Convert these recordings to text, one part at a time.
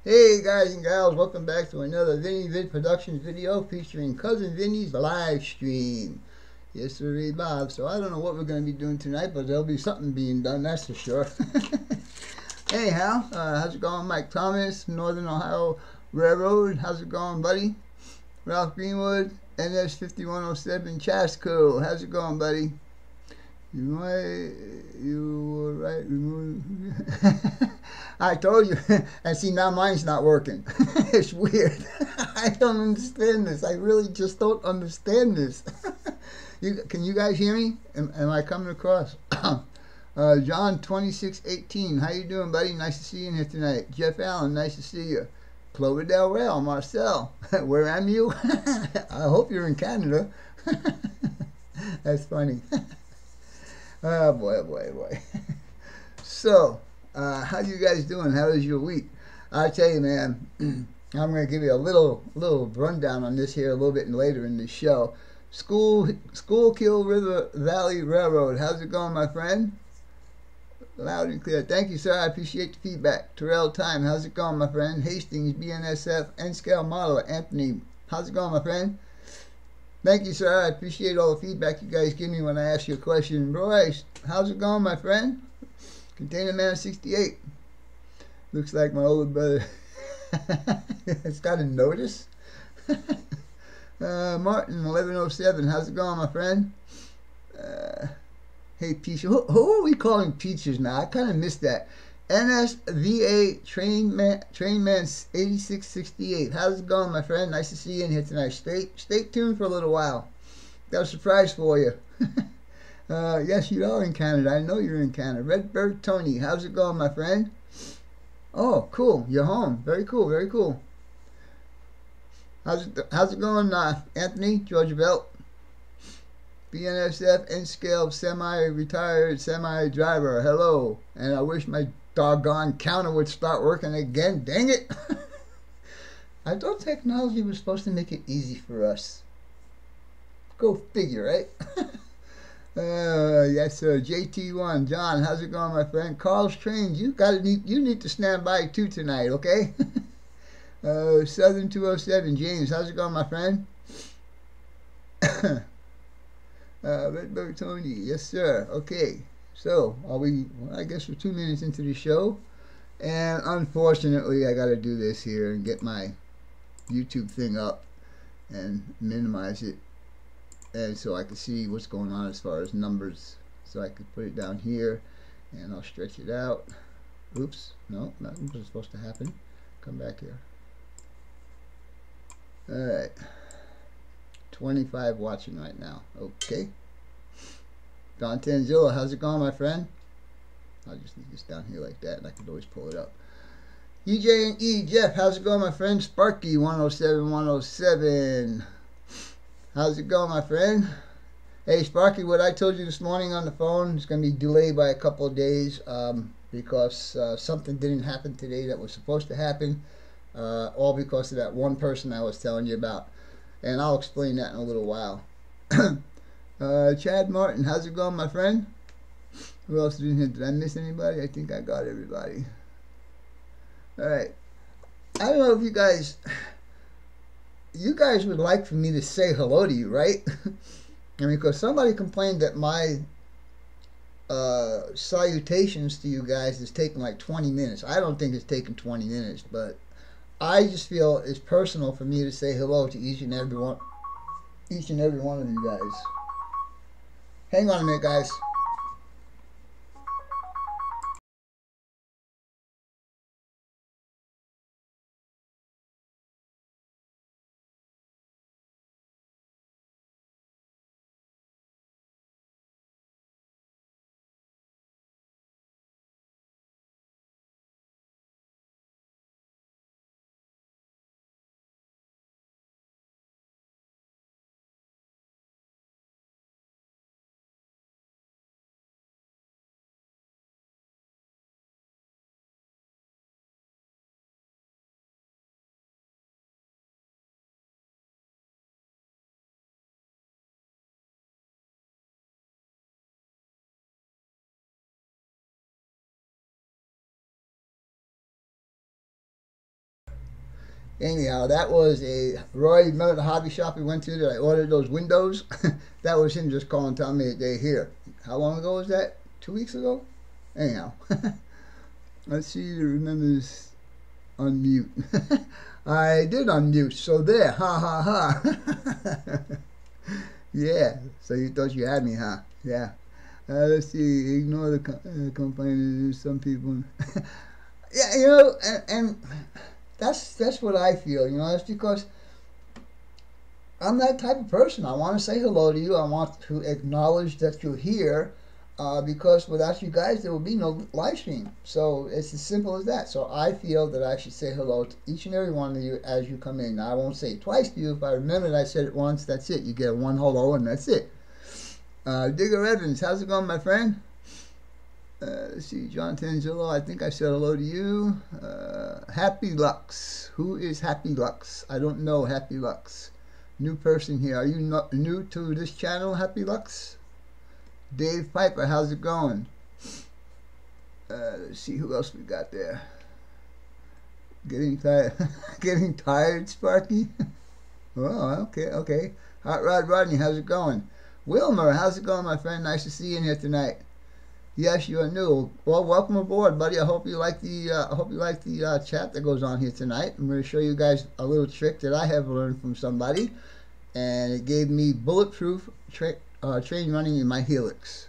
Hey guys and gals, welcome back to another Vinny Vid Productions video featuring Cousin Vinny's live stream. Yes, sir, Bob. So I don't know what we're going to be doing tonight, but there'll be something being done, that's for sure. Anyhow, how's it going, Mike Thomas, Northern Ohio Railroad? How's it going, buddy? Ralph Greenwood, NS5107 Chasco. How's it going, buddy? You were right. I told you. And see, now mine's not working. It's weird. I don't understand this. I really just don't understand this. Can you guys hear me? Am I coming across? John 2618. How you doing, buddy? Nice to see you in here tonight. Jeff Allen, nice to see you. Clover Del Real, Marcel. Where am you? I hope you're in Canada. That's funny. Oh boy, oh boy, oh boy. So, how you guys doing? How was your week? I tell you, man, I'm going to give you a little rundown on this here a little bit later in the show. Schuylkill River Valley Railroad. How's it going, my friend? Loud and clear. Thank you, sir. I appreciate the feedback. Terrell Time. How's it going, my friend? Hastings, BNSF, N-Scale Modeler. Anthony. How's it going, my friend? Thank you, sir. I appreciate all the feedback you guys give me when I ask you a question. Royce, how's it going, my friend? Container Man 68. Looks like my older brother. It's got a notice. Martin 1107. How's it going, my friend? Hey, Peaches. Who are we calling Peaches now? I kind of missed that. NSVA Trainman 8668. How's it going, my friend? Nice to see you in here tonight. Stay tuned for a little while. Got a surprise for you. Yes, you are in Canada. I know you're in Canada. Redbird Tony. How's it going, my friend? Oh, cool. You're home. Very cool. Very cool. How's it going, Anthony? Georgia Belt. BNSF N-Scale semi-retired semi-driver. Hello. And I wish my doggone counter would start working again. Dang it. I thought technology was supposed to make it easy for us. Go figure, right? Yes, sir. JT1. John, how's it going, my friend? Carl's Trains. You need to stand by too tonight, okay? Southern 207. James, how's it going, my friend? Redbird Tony, yes sir. Okay, so are we? Well, I guess we're 2 minutes into the show, and unfortunately, I got to do this here and get my YouTube thing up and minimize it, and so I can see what's going on as far as numbers. So I could put it down here, and I'll stretch it out. Oops, no, nothing was supposed to happen. Come back here. All right. 25 watching right now. Okay. Don Tanzilla, how's it going, my friend? I'll just leave this down here like that, and I can always pull it up. EJ and E, Jeff, how's it going, my friend? Sparky 107 107. How's it going, my friend? Hey, Sparky, what I told you this morning on the phone is going to be delayed by a couple of days because something didn't happen today that was supposed to happen, all because of that one person I was telling you about. And I'll explain that in a little while. Chad Martin, how's it going, my friend? Who else is in here? Did I miss anybody? I think I got everybody. Alright. I don't know if you guys would like for me to say hello to you, right? I mean, because somebody complained that my salutations to you guys is taking like 20 minutes. I don't think it's taking 20 minutes, but I just feel it's personal for me to say hello to each and every one of you guys. Hang on a minute, guys. Anyhow, that was a Roy. Remember the hobby shop we went to that I ordered those windows? That was him just calling, telling me that they're here. How long ago was that? 2 weeks ago? Anyhow, let's see. Remember this. Unmute. I did unmute. So there. Ha ha ha. Yeah. So you thought you had me, huh? Yeah. Let's see. Ignore the complaints. Some people. Yeah, you know, and that's what I feel. You know, that's because I'm that type of person. I want to say hello to you. I want to acknowledge that you're here. Because without you guys, there will be no live stream. So it's as simple as that. So I feel that I should say hello to each and every one of you as you come in. Now, I won't say it twice to you. If I remember that I said it once, that's it. You get one hello and that's it. Digger Evans, how's it going, my friend? Let's see, Jonathan Zillow, I think I said hello to you. Happy Lux. Who is Happy Lux? I don't know Happy Lux. New person here. Are you not new to this channel, Happy Lux? Dave Piper, how's it going? Let's see who else we got there. Getting tired, getting tired, Sparky. Oh, okay. Hot Rod Rodney, how's it going? Wilmer, how's it going, my friend? Nice to see you in here tonight. Yes, you are new. Well, welcome aboard, buddy. I hope you like the chat that goes on here tonight. I'm going to show you guys a little trick that I have learned from somebody, and it gave me bulletproof train running in my Helix.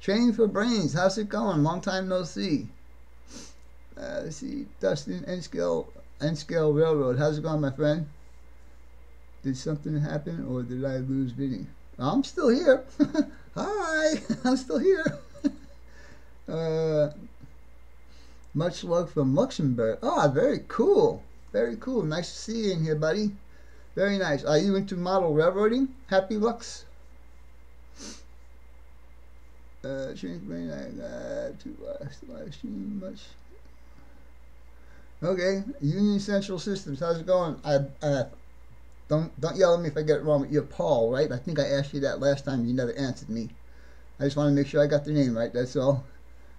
Training for Brains, how's it going? Long time no see. Let's see, Dustin N-Scale Railroad, how's it going, my friend? Did something happen or did I lose Vinny? I'm still here. Hi, I'm still here. Much love from Luxembourg. Oh, very cool. Very cool. Nice to see you in here, buddy. Very nice. Are you into model railroading? Happy Lux? Change brain. I got to live stream much. Okay. Union Central Systems. How's it going? Don't yell at me if I get it wrong. But you're Paul, right? I think I asked you that last time. You never answered me. I just want to make sure I got the name right. That's all.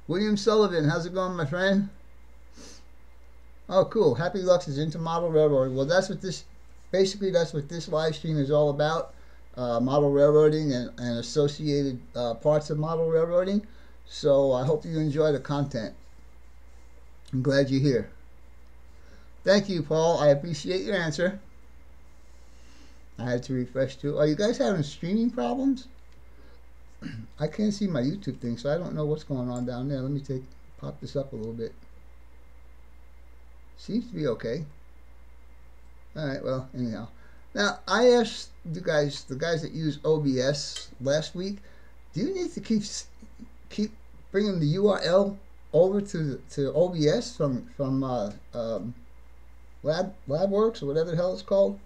William Sullivan. How's it going, my friend? Oh, cool. Happy Lux is into model railroading. Well, that's what this. Basically, that's what this live stream is all about. Model railroading and associated parts of model railroading. So I hope you enjoy the content. I'm glad you're here. Thank you, Paul. I appreciate your answer. I had to refresh too. Are you guys having streaming problems? I can't see my YouTube thing, so I don't know what's going on down there. Let me pop this up a little bit. Seems to be okay. Alright, well, anyhow. Now, I asked the guys that use OBS last week, do you need to keep bringing the URL over to OBS from LabWorks or whatever the hell it's called?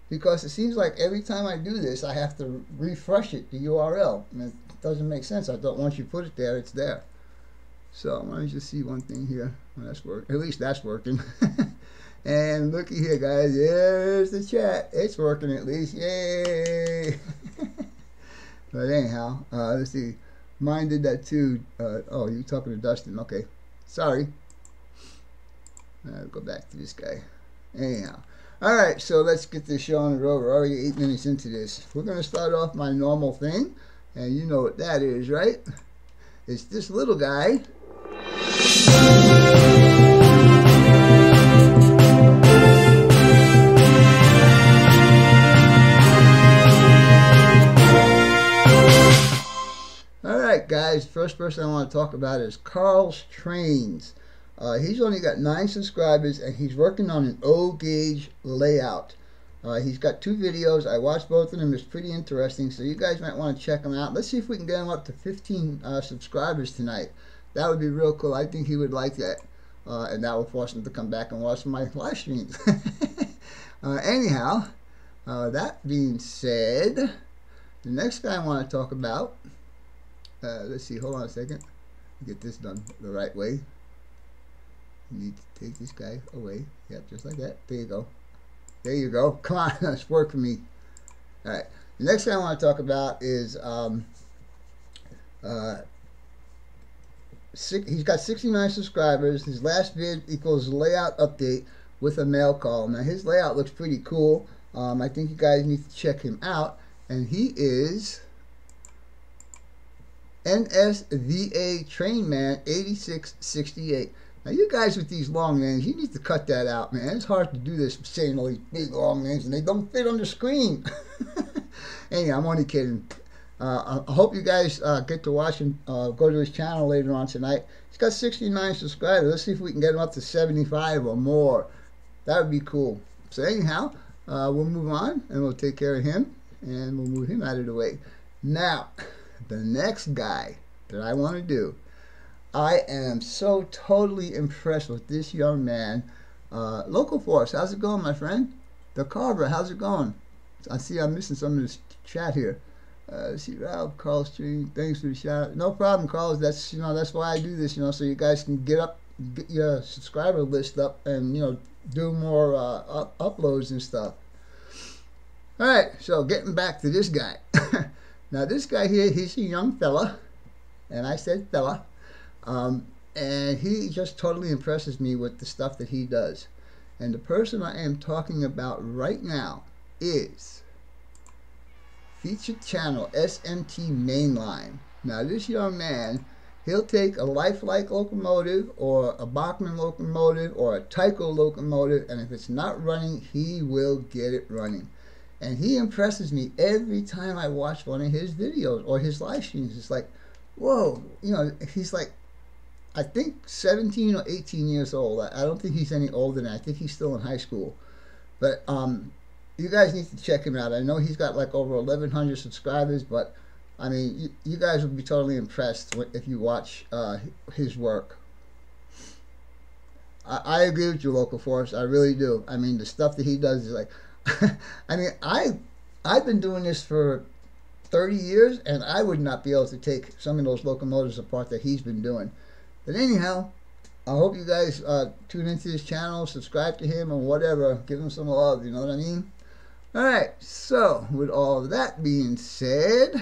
Because it seems like every time I do this, I have to refresh it, the URL. And it doesn't make sense. I thought once you put it there, it's there. So let me just see one thing here. Well, that's working. At least that's working. And looky here, guys. There's the chat. It's working at least. Yay! But anyhow, let's see. Mine did that too. Oh, you're talking to Dustin. Okay. Sorry. I'll go back to this guy. Anyhow. Alright, so let's get this show on the road. We're already 8 minutes into this. We're going to start off my normal thing. And you know what that is, right? It's this little guy. Alright guys, first person I want to talk about is Carl's Trains. He's only got 9 subscribers and he's working on an O-gauge layout. He's got 2 videos. I watched both of them. It's pretty interesting, so you guys might want to check them out. Let's see if we can get him up to 15 subscribers tonight. That would be real cool. I think he would like that. And that will force him to come back and watch my live streams. Anyhow, that being said, the next guy I want to talk about, let's see, hold on a second. Get this done the right way. You need to take this guy away. Yep, just like that. There you go. There you go. Come on, that's work for me. Alright. The next thing I want to talk about is he's got 69 subscribers. His last vid equals layout update. with a mail call. Now his layout looks pretty cool. I think you guys need to check him out. And he is NSVA Trainman 8668. Now you guys with these long names, you need to cut that out, man. It's hard to do this saying all these big long names and they don't fit on the screen. Anyway, I'm only kidding. I hope you guys get to watch him go to his channel later on tonight. He's got 69 subscribers. Let's see if we can get him up to 75 or more. That would be cool. So anyhow, we'll move on and we'll take care of him and we'll move him out of the way. Now, the next guy that I want to do, I am so totally impressed with this young man. Local Force, how's it going, my friend? The Carver, how's it going? I see I'm missing some of this chat here. See Ralph, Carl Stream, thanks for the shout. No problem, Carl. That's that's why I do this, so you guys can get your subscriber list up and do more uploads and stuff. All right, so getting back to this guy. Now this guy here, he's a young fella, and I said fella, and he just totally impresses me with the stuff that he does. And the person I am talking about right now is featured channel SMT Mainline. Now this young man, he'll take a lifelike locomotive or a Bachmann locomotive or a Tyco locomotive, and if it's not running, he will get it running. And he impresses me every time I watch one of his videos or his live streams. It's like, whoa, he's like, I think 17 or 18 years old. I don't think he's any older than that. I think he's still in high school. But you guys need to check him out. I know he's got like over 1,100 subscribers, but I mean, you guys will be totally impressed if you watch his work. I agree with you, Local Force. I really do. I mean, the stuff that he does is like, I mean, I've been doing this for 30 years, and I would not be able to take some of those locomotives apart that he's been doing. But anyhow, I hope you guys tune into his channel, subscribe to him, or whatever. Give him some love, you know what I mean? Alright, so with all of that being said,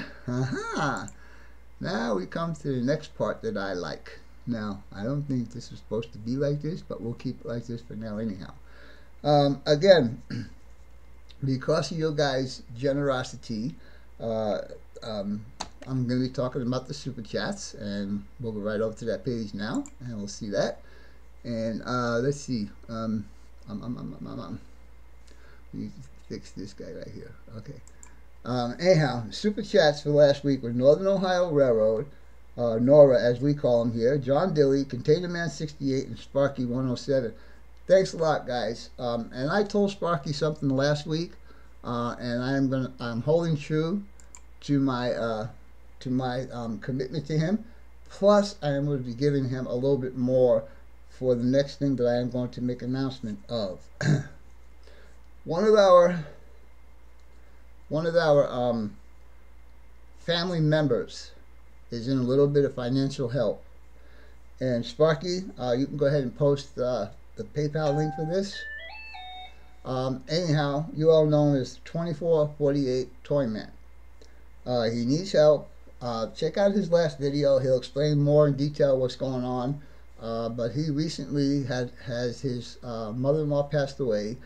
now we come to the next part that I like. Now, I don't think this is supposed to be like this, but we'll keep it like this for now anyhow. Again, because of your guys' generosity, I'm going to be talking about the super chats, and we'll go right over to that page now, and we'll see that. And let's see. We need to fix this guy right here. Okay. Anyhow, super chats for last week were Northern Ohio Railroad, Nora as we call him here, John Dilly, Container Man 68, and Sparky 107. Thanks a lot, guys. And I told Sparky something last week, and I'm holding true to my commitment to him. Plus, I am going to be giving him a little bit more for the next thing that I am going to make an announcement of. One of our family members is in a little bit of financial help, and Sparky, you can go ahead and post the PayPal link for this. Anyhow, you all know him as 2448 Toyman. He needs help. Check out his last video. He'll explain more in detail what's going on. But he recently has his mother-in-law passed away,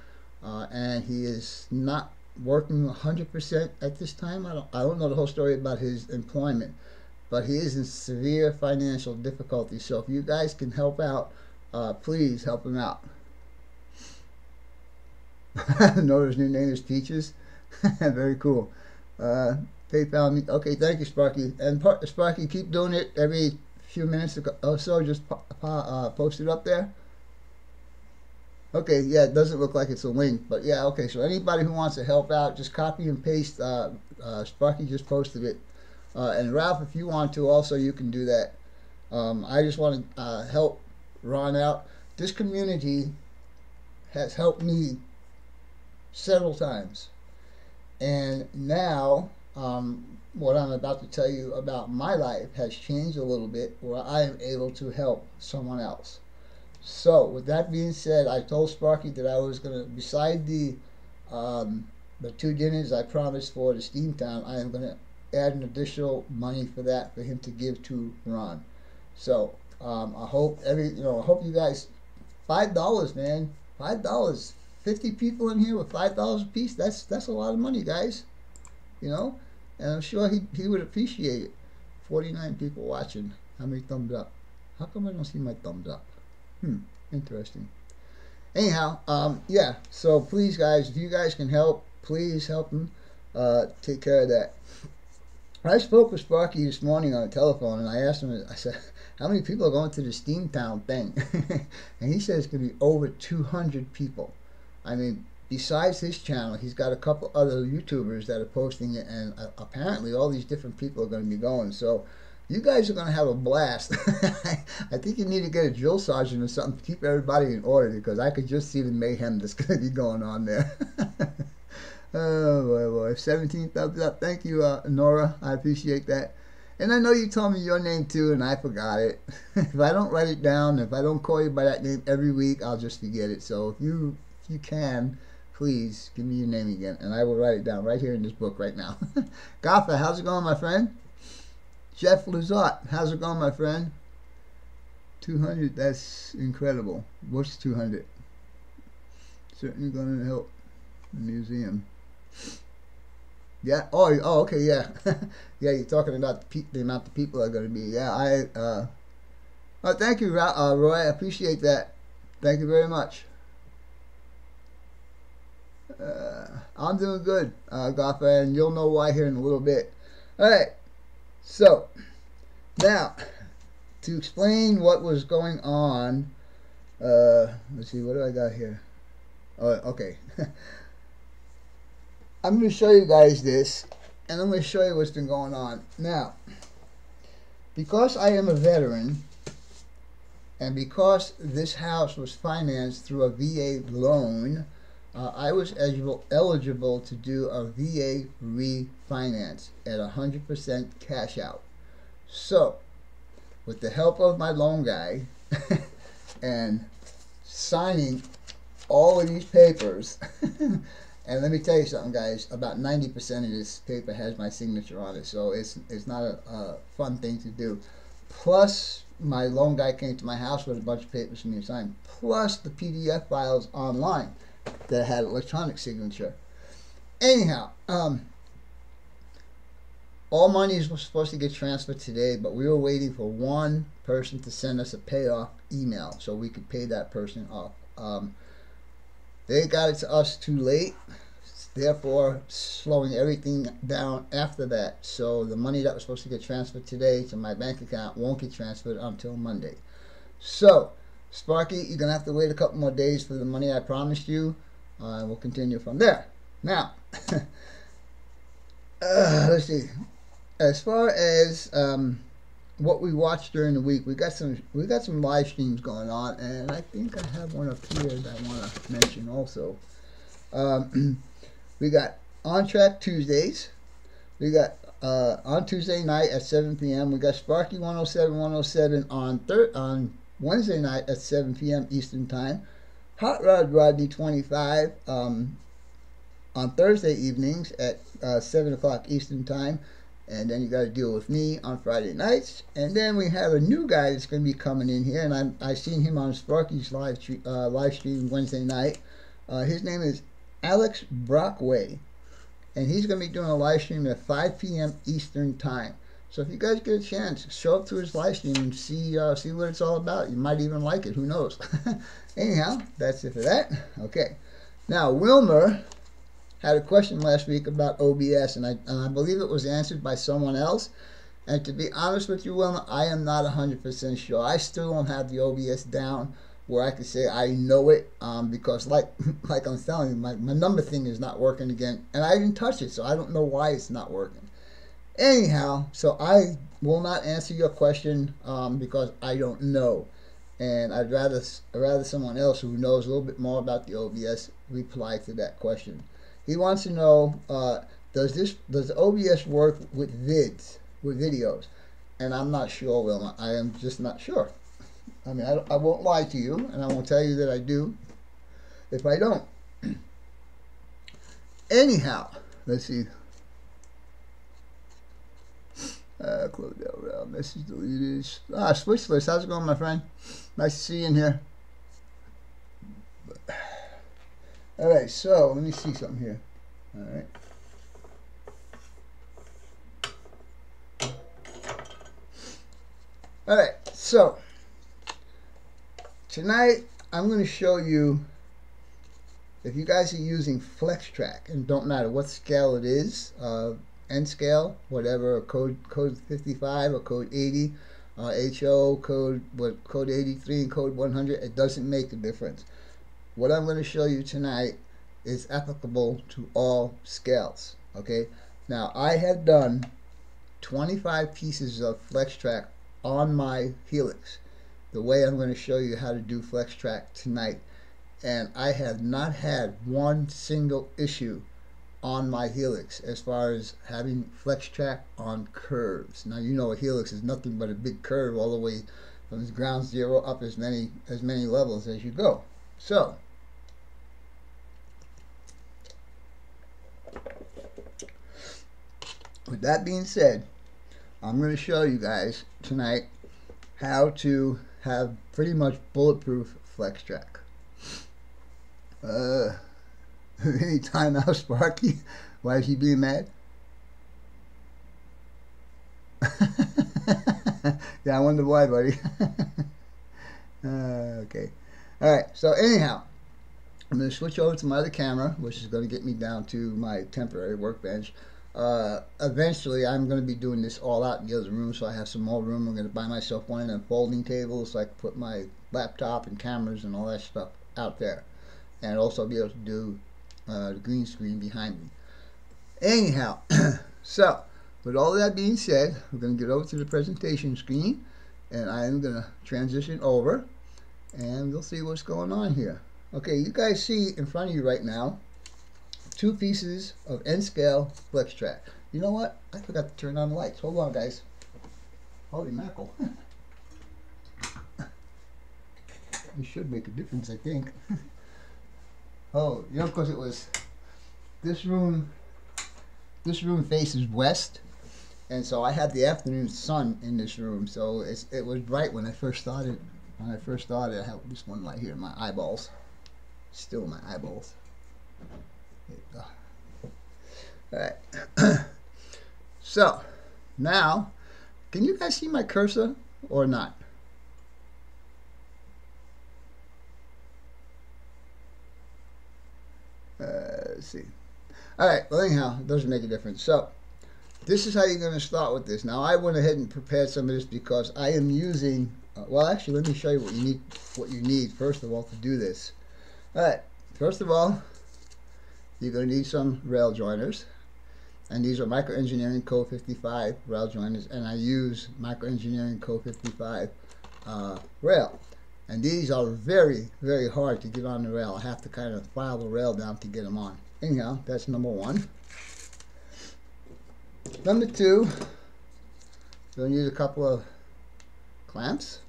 and he is not working 100% at this time. I don't know the whole story about his employment, but he is in severe financial difficulty. So if you guys can help out, please help him out. Nora's new name is Peaches. Very cool. PayPal me. Okay, thank you, Sparky. And Sparky, keep doing it every few minutes or so. Just post it up there. Okay, yeah, it doesn't look like it's a link, but yeah, okay. So anybody who wants to help out, just copy and paste. Sparky just posted it. And Ralph, if you want to, also you can do that. I just want to help Ron out. This community has helped me several times, and now what I'm about to tell you about my life has changed a little bit, where I am able to help someone else. So with that being said, I told Sparky that I was going to, beside the 2 dinners I promised for the Steamtown, I am going to add an additional money for that for him to give to Ron. So I hope I hope you guys, $5, man. $5. 50 people in here with $5 a piece. That's a lot of money, guys. You know, and I'm sure he would appreciate it. 49 people watching. How many thumbs up? How come I don't see my thumbs up? Interesting. Anyhow, yeah. So please, guys, if you guys can help, please help him take care of that. I spoke with Sparky this morning on the telephone, and I asked him, I said, how many people are going to the Steamtown thing? And he said it's going to be over 200 people. I mean, besides his channel, he's got a couple other YouTubers that are posting it, and apparently all these different people are going to be going. So you guys are going to have a blast. I think you need to get a drill sergeant or something to keep everybody in order, because I could just see the mayhem that's going to be going on there. Oh boy, 17 thumbs up. Thank you, Nora. I appreciate that. And I know you told me your name too, and I forgot it. If I don't write it down, if I don't call you by that name every week, I'll just forget it. So if you can, please give me your name again, and I will write it down right here in this book right now. Gaffa, how's it going, my friend? Jeff Lazat, how's it going, my friend? 200, that's incredible. What's 200? Certainly going to help the museum. Yeah. Oh, okay. Yeah. Yeah. You're talking about the amount of people are going to be. Yeah. Oh, thank you, Roy. I appreciate that. Thank you very much. I'm doing good, Gaffa, and you'll know why here in a little bit. All right. So now, to explain what was going on, let's see. What do I got here? Oh, okay. I'm going to show you guys this, and I'm going to show you what's been going on. Now, because I am a veteran, and because this house was financed through a VA loan, I was eligible to do a VA refinance at 100% cash out. So, with the help of my loan guy, and signing all of these papers, and let me tell you something, guys, about 90% of this paper has my signature on it, so it's not a fun thing to do. Plus, my loan guy came to my house with a bunch of papers for me to sign, plus the PDF files online that had electronic signature. Anyhow, all money was supposed to get transferred today, but we were waiting for one person to send us a payoff email so we could pay that person off. They got it to us too late, therefore slowing everything down after that. So the money that was supposed to get transferred today to my bank account won't get transferred until Monday. So, Sparky, you're going to have to wait a couple more days for the money I promised you. We'll continue from there. Now, let's see. As far as what we watched during the week, we got some live streams going on, and I think I have one up here that I want to mention also. We got On Track Tuesdays. We got on Tuesday night at 7 p.m. We got Sparky 107 on Wednesday night at 7 p.m. Eastern Time. Hot Rod Rodney 25 on Thursday evenings at 7 o'clock Eastern Time. And then you got to deal with me on Friday nights. And then we have a new guy that's going to be coming in here, and I seen him on Sparky's live stream Wednesday night. His name is Alex Brockway, and he's going to be doing a live stream at 5 p.m. Eastern Time. So if you guys get a chance, show up to his live stream and see what it's all about. You might even like it. Who knows? Anyhow, that's it for that. Okay. Now, Wilmer had a question last week about OBS, and I believe it was answered by someone else. And to be honest with you, Wilma, I am not 100% sure. I still don't have the OBS down where I can say I know it, because like I'm telling you, my number thing is not working again, and I didn't touch it, so I don't know why it's not working. Anyhow, so I will not answer your question because I don't know, and I'd rather someone else who knows a little bit more about the OBS reply to that question. He wants to know, does the OBS work with videos? And I'm not sure, Wilma. I am just not sure. I mean, I won't lie to you, and I won't tell you that I do if I don't. Anyhow, let's see. Close out, message deleted. Switchless, how's it going, my friend? Nice to see you in here. Alright, so let me see something here. Alright. Alright, so tonight I'm going to show you, if you guys are using FlexTrack, and don't matter what scale it is, N scale, whatever, code 55 or code 80, HO, code 83 and code 100, it doesn't make a difference. What I'm going to show you tonight is applicable to all scales. Okay, now I have done 25 pieces of FlexTrack on my Helix, the way I'm going to show you how to do FlexTrack tonight, and I have not had one single issue on my Helix as far as having FlexTrack on curves. Now you know a Helix is nothing but a big curve all the way from ground zero up as many levels as you go. So with that being said, I'm going to show you guys tonight how to have pretty much bulletproof FlexTrack. Any time now, Sparky? Why is he being mad? Yeah, I wonder why, buddy. Okay. Alright, so anyhow, I'm going to switch over to my other camera, which is going to get me down to my temporary workbench. Eventually I'm going to be doing this all out in the other room, so I have some more room. I'm going to buy myself one of them folding tables so I can put my laptop and cameras and all that stuff out there, and also be able to do the green screen behind me. Anyhow, so with all that being said, we're going to get over to the presentation screen, and I am going to transition over, and we'll see what's going on here. Okay, you guys see in front of you right now 2 pieces of N-scale FlexTrack. You know what? I forgot to turn on the lights. Hold on, guys. Holy mackerel. It should make a difference, I think. Oh, you know, because it was this room faces west, and so I had the afternoon sun in this room, so it was bright when I first started. When I first started, I have this one light here in my eyeballs. Still in my eyeballs. There you go. Alright. So now, can you guys see my cursor or not? Let's see. Alright, well anyhow, it doesn't make a difference. So this is how you're going to start with this. Now I went ahead and prepared some of this because I am using well, actually, let me show you what you need first of all to do this. Alright, first of all, you're going to need some rail joiners, and these are Micro Engineering Code 55 rail joiners, and I use Micro Engineering Code 55 rail, and these are very, very hard to get on the rail. I have to kind of file the rail down to get them on. Anyhow, that's number 1. Number 2, you'll need a couple of clamps.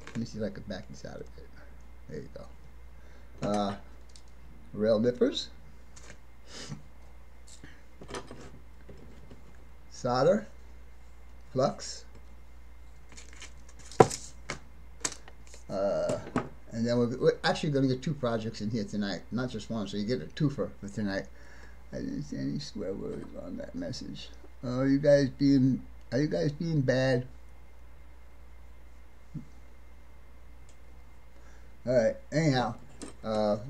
Let me see if I can back this out a bit. There you go. Rail nippers, solder, flux, and then we're actually going to get 2 projects in here tonight, not just one, so you get a twofer for tonight. I didn't see any swear words on that message. Are you guys being bad? Alright, anyhow,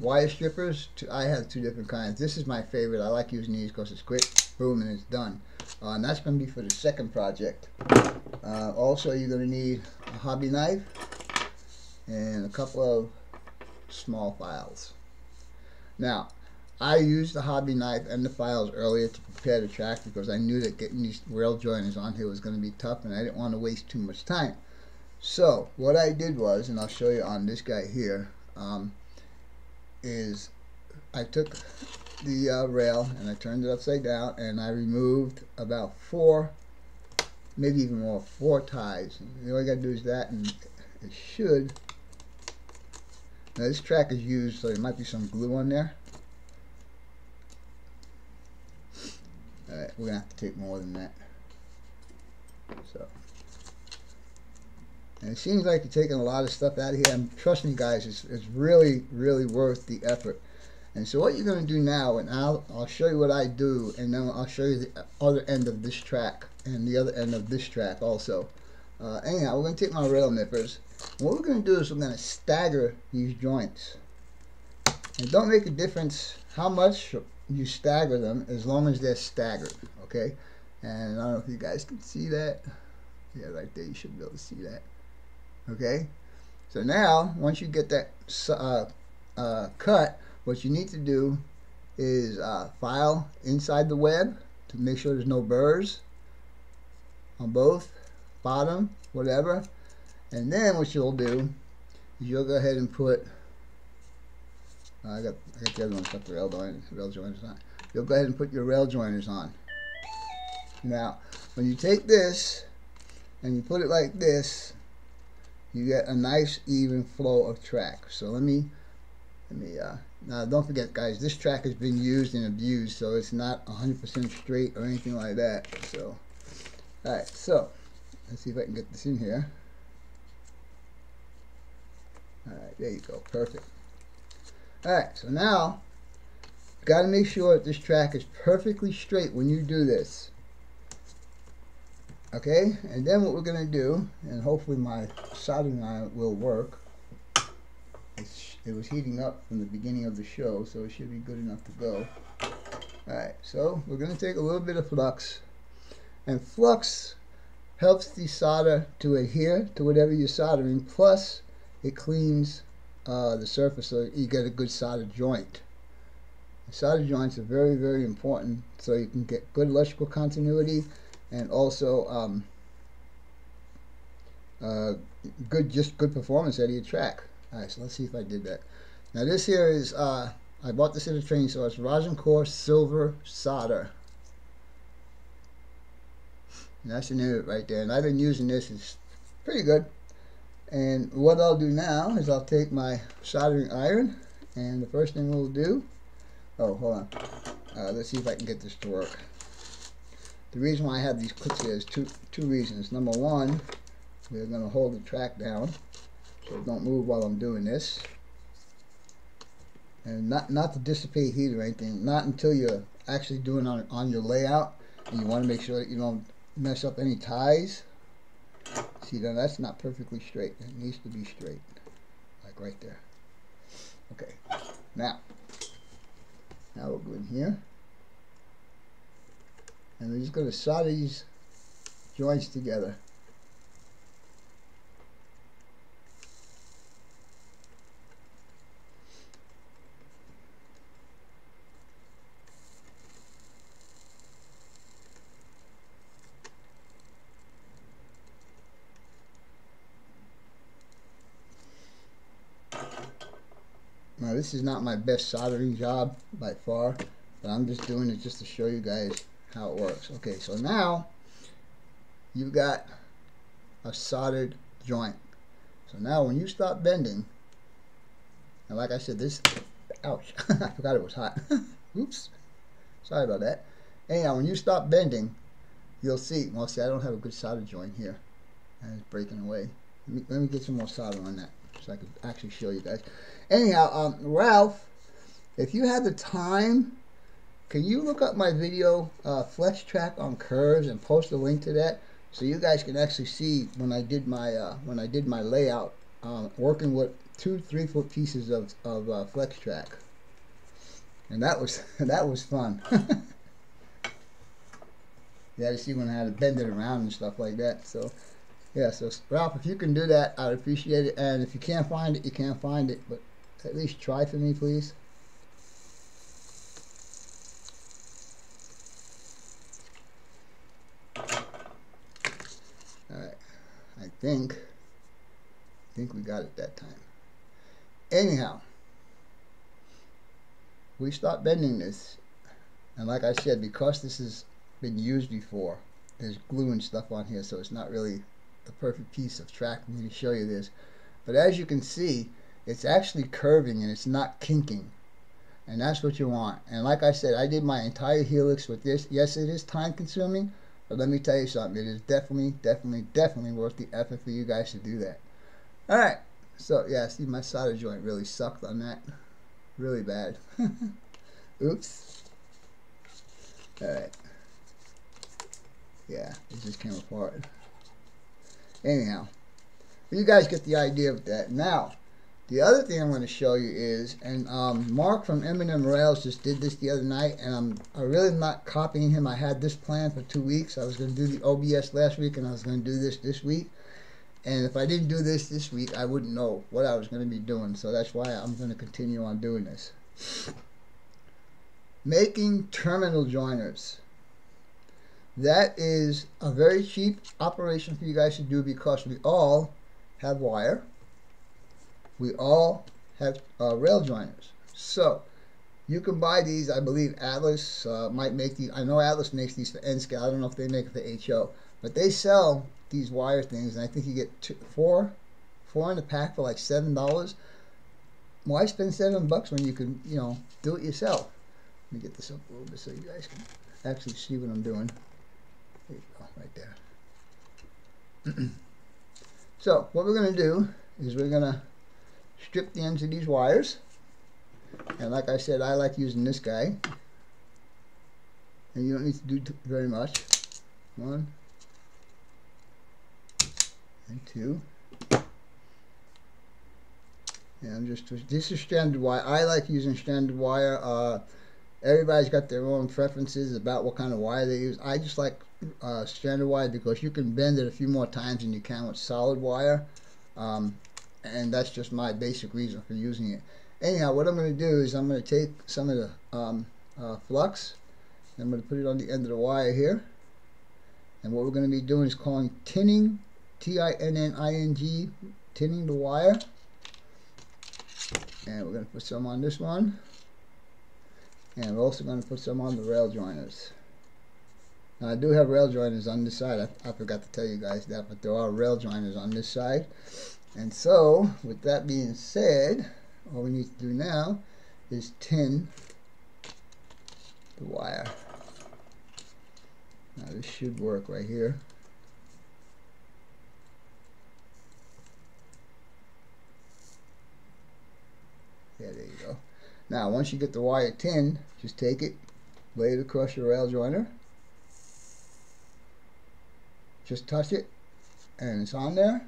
wire strippers, I have 2 different kinds. This is my favorite. I like using these because it's quick, boom, and it's done. And that's going to be for the second project. Also, you're going to need a hobby knife and a couple of small files. Now, I used the hobby knife and the files earlier to prepare the track because I knew that getting these rail joiners on here was going to be tough, and I didn't want to waste too much time. So what I did was, and I'll show you on this guy here, is I took the rail and I turned it upside down, and I removed about 4, maybe even more, 4 ties. And all you gotta do is that, and it should. Now this track is used, so there might be some glue on there. Alright, we're gonna have to take more than that. So. And it seems like you're taking a lot of stuff out of here, and trust me guys, it's really, really worth the effort. And so what you're going to do now, and I'll show you what I do, and then I'll show you the other end of this track and the other end of this track also. Anyhow, we're going to take my rail nippers. What we're going to do is we're going to stagger these joints. And don't make a difference how much you stagger them as long as they're staggered, okay? And I don't know if you guys can see that. Yeah, right there, you should be able to see that. Okay? So now, once you get that cut, what you need to do is file inside the web to make sure there's no burrs on both, bottom, whatever. And then what you'll do is you'll go ahead and put, I got the other one, got the rail joiners on. You'll go ahead and put your rail joiners on. Now, when you take this and you put it like this, you get a nice even flow of track. So now don't forget, guys, this track has been used and abused, so it's not 100% straight or anything like that. So, all right, so let's see if I can get this in here. All right, there you go, perfect. All right, so now you got to make sure that this track is perfectly straight when you do this. Okay, and then what we're going to do, and hopefully my soldering iron will work. It was heating up from the beginning of the show, so it should be good enough to go. Alright, so we're going to take a little bit of flux. And flux helps the solder to adhere to whatever you're soldering, plus it cleans the surface so you get a good solder joint. The solder joints are very, very important so you can get good electrical continuity and also good performance out of your track. Alright, so let's see if I did that. Now this here is, I bought this at a training store. It's Rosin Core Silver Solder. And that's the name of it right there. And I've been using this. It's pretty good. And what I'll do now is I'll take my soldering iron. And the first thing we'll do, oh, hold on. Let's see if I can get this to work. The reason why I have these clips here is two reasons. Number one, we're going to hold the track down so don't move while I'm doing this. And not to dissipate heat or anything, not until you're actually doing on your layout, and you want to make sure that you don't mess up any ties. See, now that's not perfectly straight. It needs to be straight, like right there. Okay, now we'll go in here, and we're just going to solder these joints together. Now this is not my best soldering job by far, but I'm just doing it just to show you guys how it works. Okay, so now you've got a soldered joint. So now when you stop bending, and like I said, this, ouch, I forgot it was hot. Oops, sorry about that. Anyhow, when you stop bending, you'll see, well, see, I don't have a good solder joint here, and it's breaking away. Let me get some more solder on that so I can actually show you guys. Anyhow, Ralph, if you have the time, can you look up my video, Flex Track on Curves, and post a link to that so you guys can actually see when I did my layout, working with 2 3-foot pieces of Flex Track, and that was fun. You had to see when I had to bend it around and stuff like that. So yeah, so Ralph, if you can do that, I'd appreciate it. And if you can't find it, you can't find it, but at least try for me, please. Alright, I think we got it that time. Anyhow, we start bending this, and like I said, because this has been used before, there's glue and stuff on here, so it's not really the perfect piece of track for me to show you this. But as you can see, it's actually curving and it's not kinking, and that's what you want. And like I said, I did my entire helix with this. Yes, it is time consuming, but let me tell you something, it is definitely worth the effort for you guys to do that. Alright, so yeah, see, my solder joint really sucked on that. really bad. Oops. Alright. Yeah, it just came apart. Anyhow, you guys get the idea of that. Now, the other thing I'm going to show you is, and Mark from M&M Rails just did this the other night, and I really am not copying him. I had this plan for 2 weeks. I was going to do the OBS last week, and I was going to do this week. And if I didn't do this week, I wouldn't know what I was going to be doing. So that's why I'm going to continue on doing this. Making terminal joiners. That is a very cheap operation for you guys to do because we all have wire. We all have rail joiners. So you can buy these. I believe Atlas might make these. I know Atlas makes these for N-Scale. I don't know if they make it for HO. But they sell these wire things, and I think you get four in a pack for like $7. Why spend $7 when you can, you know, do it yourself? Let me get this up a little bit so you guys can actually see what I'm doing. There you go, right there. So what we're going to do is we're going to strip the ends of these wires, and like I said, I like using this guy, and you don't need to do very much. 1 and 2, and I'm just, this is stranded wire. I like using stranded wire. Everybody's got their own preferences about what kind of wire they use. I just like stranded wire because you can bend it a few more times than you can with solid wire, and that's just my basic reason for using it. Anyhow, what I'm going to do is I'm going to take some of the flux, and I'm going to put it on the end of the wire here, and what we're going to be doing is calling tinning, T-I-N-N-I-N-G, tinning the wire, and we're going to put some on this one, and we're also going to put some on the rail joiners. Now I do have rail joiners on this side. I forgot to tell you guys that, but there are rail joiners on this side. And so, with that being said, all we need to do now is tin the wire. Now this should work right here. Yeah, there you go. Now, once you get the wire tinned, just take it, lay it across your rail joiner. Just touch it, and it's on there.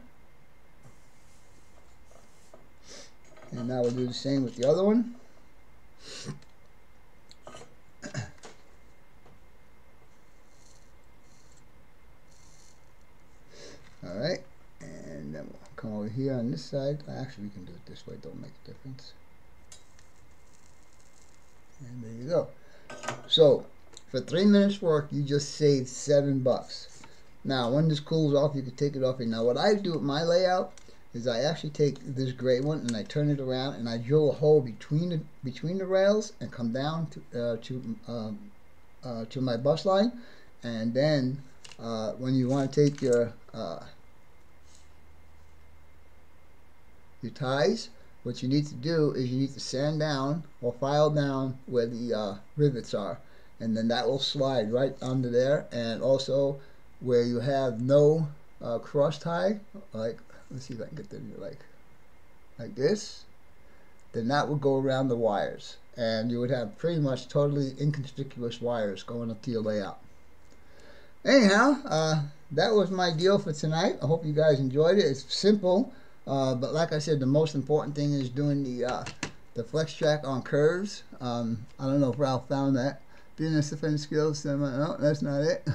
And now we'll do the same with the other one. Alright, and then we'll come over here on this side. Actually, we can do it this way, don't make a difference. And there you go. So, for 3 minutes work, you just saved $7. Now, when this cools off, you can take it off. And now, what I do with my layout is I actually take this gray one and I turn it around and I drill a hole between the rails and come down to my bus line. And then when you want to take your ties, what you need to do is you need to sand down or file down where the rivets are, and then that will slide right under there. And also where you have no cross tie, like, let's see if I can get them like this, then that would go around the wires, and you would have pretty much totally inconspicuous wires going up to your layout. Anyhow, that was my deal for tonight. I hope you guys enjoyed it. It's simple, but like I said, the most important thing is doing the flex track on curves. I don't know if Ralph found that. Business defense skills. No, that's not it.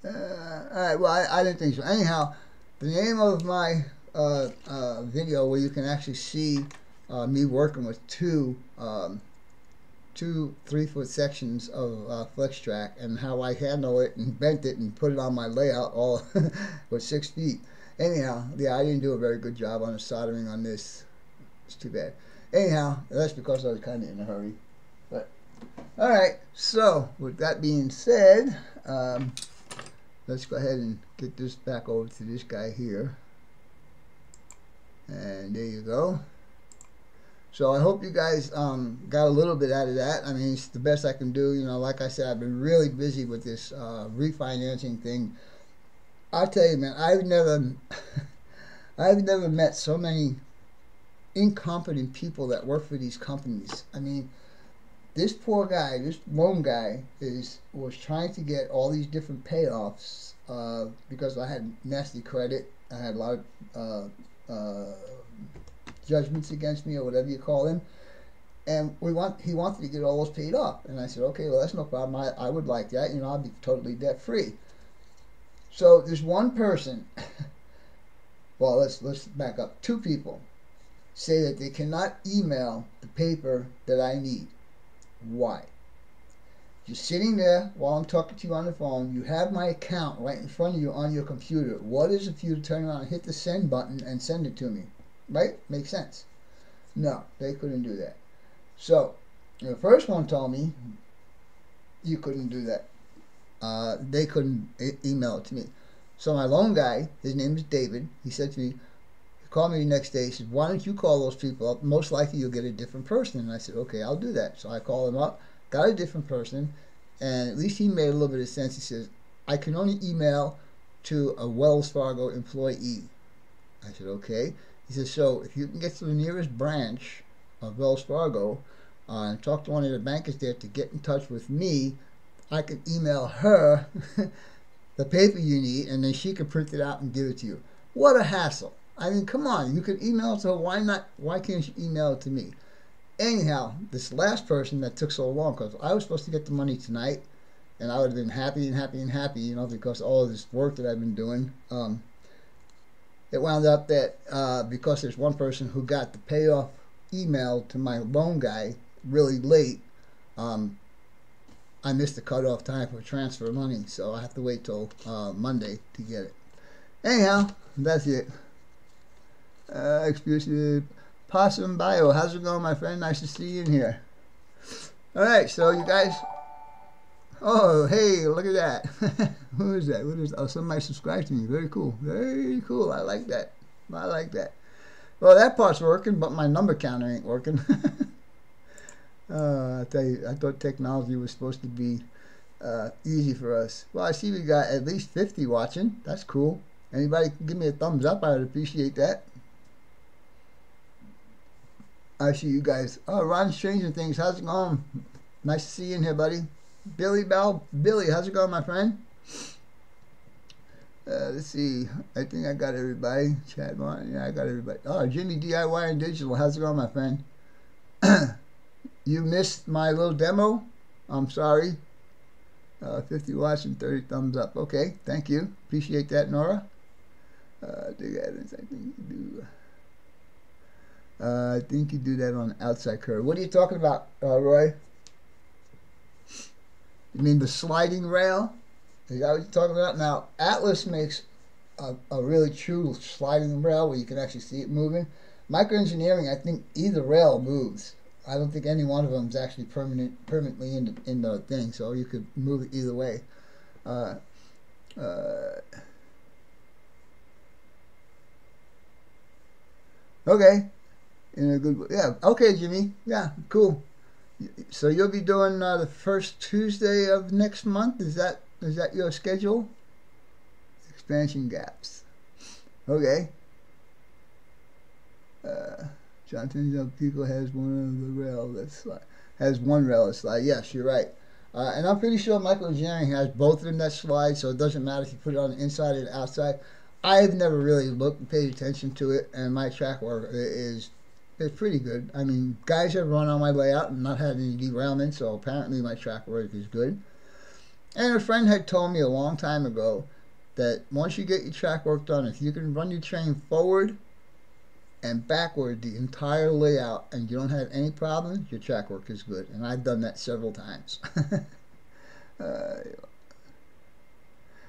Alright, well, I didn't think so. Anyhow, the name of my video where you can actually see me working with two 3-foot sections of flex track and how I handle it and bent it and put it on my layout all with 6 feet. Anyhow, yeah, I didn't do a very good job on the soldering on this. It's too bad. Anyhow, that's because I was kind of in a hurry. But alright, so with that being said, let's go ahead and get this back over to this guy here. And there you go. So I hope you guys got a little bit out of that. I mean, it's the best I can do. You know, like I said, I've been really busy with this refinancing thing. I'll tell you, man, I've never met so many incompetent people that work for these companies. I mean, this poor guy, this loan guy, was trying to get all these different payoffs because I had nasty credit. I had a lot of judgments against me, or whatever you call them. And he wanted to get all those paid off. And I said, okay, well, that's no problem. I would like that. You know, I'll be totally debt free. So there's one person, well, let's back up. Two people say that they cannot email the paper that I need. Why? You're sitting there while I'm talking to you on the phone. You have my account right in front of you on your computer. What is it for you to turn around and hit the send button and send it to me? Right? Makes sense. No, they couldn't do that. So the first one told me you couldn't do that. They couldn't email it to me. So my loan guy, his name is David, he said to me, he called me the next day, he said, why don't you call those people up? Most likely you'll get a different person. And I said, okay, I'll do that. So I called him up, got a different person, and at least he made a little bit of sense. He says, I can only email to a Wells Fargo employee. I said, okay. He says, so if you can get to the nearest branch of Wells Fargo and talk to one of the bankers there to get in touch with me, I can email her the paper you need, and then she can print it out and give it to you. What a hassle. I mean, come on. You could email it to her. Why not? Why can't you email it to me? Anyhow, this last person that took so long, because I was supposed to get the money tonight, and I would have been happy and happy and happy, you know, because all of this work that I've been doing. It wound up that because there's one person who got the payoff email to my loan guy really late, I missed the cutoff time for transfer money, so I have to wait till Monday to get it. Anyhow, that's it. Excuse Possum Bio, how's it going, my friend? Nice to see you in here. All right, so you guys. Oh, hey, look at that. Who is that? What is? Oh, somebody subscribed to me. Very cool. Very cool. I like that. I like that. Well, that part's working, but my number counter ain't working. I tell you, I thought technology was supposed to be easy for us. Well, I see we got at least 50 watching. That's cool. Anybody can give me a thumbs up, I would appreciate that. I see you guys. Oh, Ron Stranger Things, how's it going? Nice to see you in here, buddy. Billy, how's it going, my friend? Let's see. I think I got everybody. Chad Martin, yeah, I got everybody. Oh, Jimmy DIY and Digital, how's it going, my friend? You missed my little demo? I'm sorry. 50 watts and 30 thumbs up. Okay, thank you. Appreciate that, Nora. I think you do that on the outside curve. What are you talking about, Roy? You mean the sliding rail? Is that what you're talking about? Now, Atlas makes a really true sliding rail where you can actually see it moving. Microengineering, I think either rail moves. I don't think any one of them is actually permanently in the thing, so you could move it either way. Okay, in a good way. Yeah. Okay, Jimmy. Yeah, cool. So you'll be doing the first Tuesday of next month. Is that your schedule? Expansion gaps. Okay. Jonathan Pico has one of the rail that slide. Has one rail that slide. Yes, you're right. And I'm pretty sure Michael Engineering has both of them that slide, so it doesn't matter if you put it on the inside or the outside. I've never really looked and paid attention to it, and my track work is pretty good. I mean, guys have run on my layout and not had any derailment, so apparently my track work is good. And a friend had told me a long time ago that once you get your track work done, if you can run your train forward and backward the entire layout and you don't have any problems, your track work is good. And I've done that several times.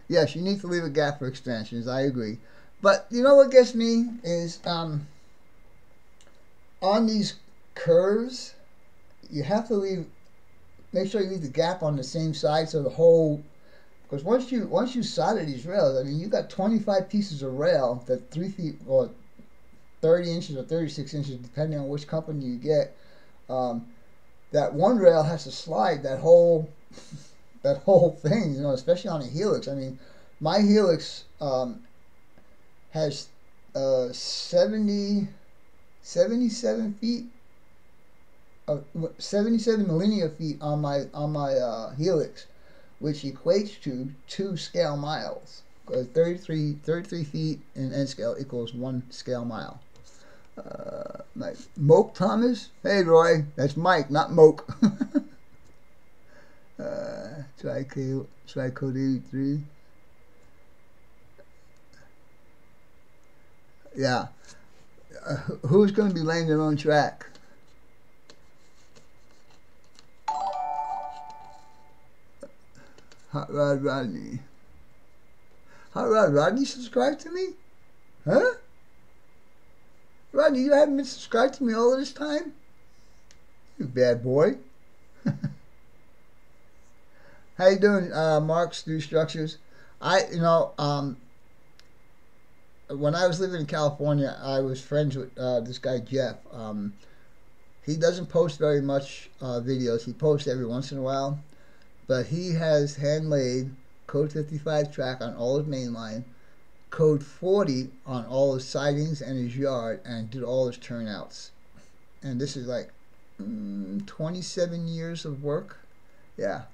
Yes, you need to leave a gap for expansions. I agree. But you know what gets me is on these curves, you have to make sure you leave the gap on the same side so the whole, because once you solder these rails, I mean, you got 25 pieces of rail that 3 feet or 30 inches or 36 inches, depending on which company you get. That one rail has to slide that whole thing, you know, especially on a helix. I mean, my helix has 70 77 feet, 77 linear feet on my helix, which equates to 2 scale miles. 33 feet in N scale equals 1 scale mile. Like Moke Thomas. Hey Roy, that's Mike, not Moke. Tri-code 83. Yeah. Who's going to be laying their own track? Hot Rod Rodney. Hot Rod Rodney subscribed to me? Huh? Rodney, you haven't been subscribed to me all of this time? You bad boy. How you doing, Marks, New Structures? When I was living in California, I was friends with this guy, Jeff. He doesn't post very much videos. He posts every once in a while. But he has hand-laid code 55 track on all his main line, code 40 on all his sidings and his yard, and did all his turnouts. And this is like 27 years of work. Yeah.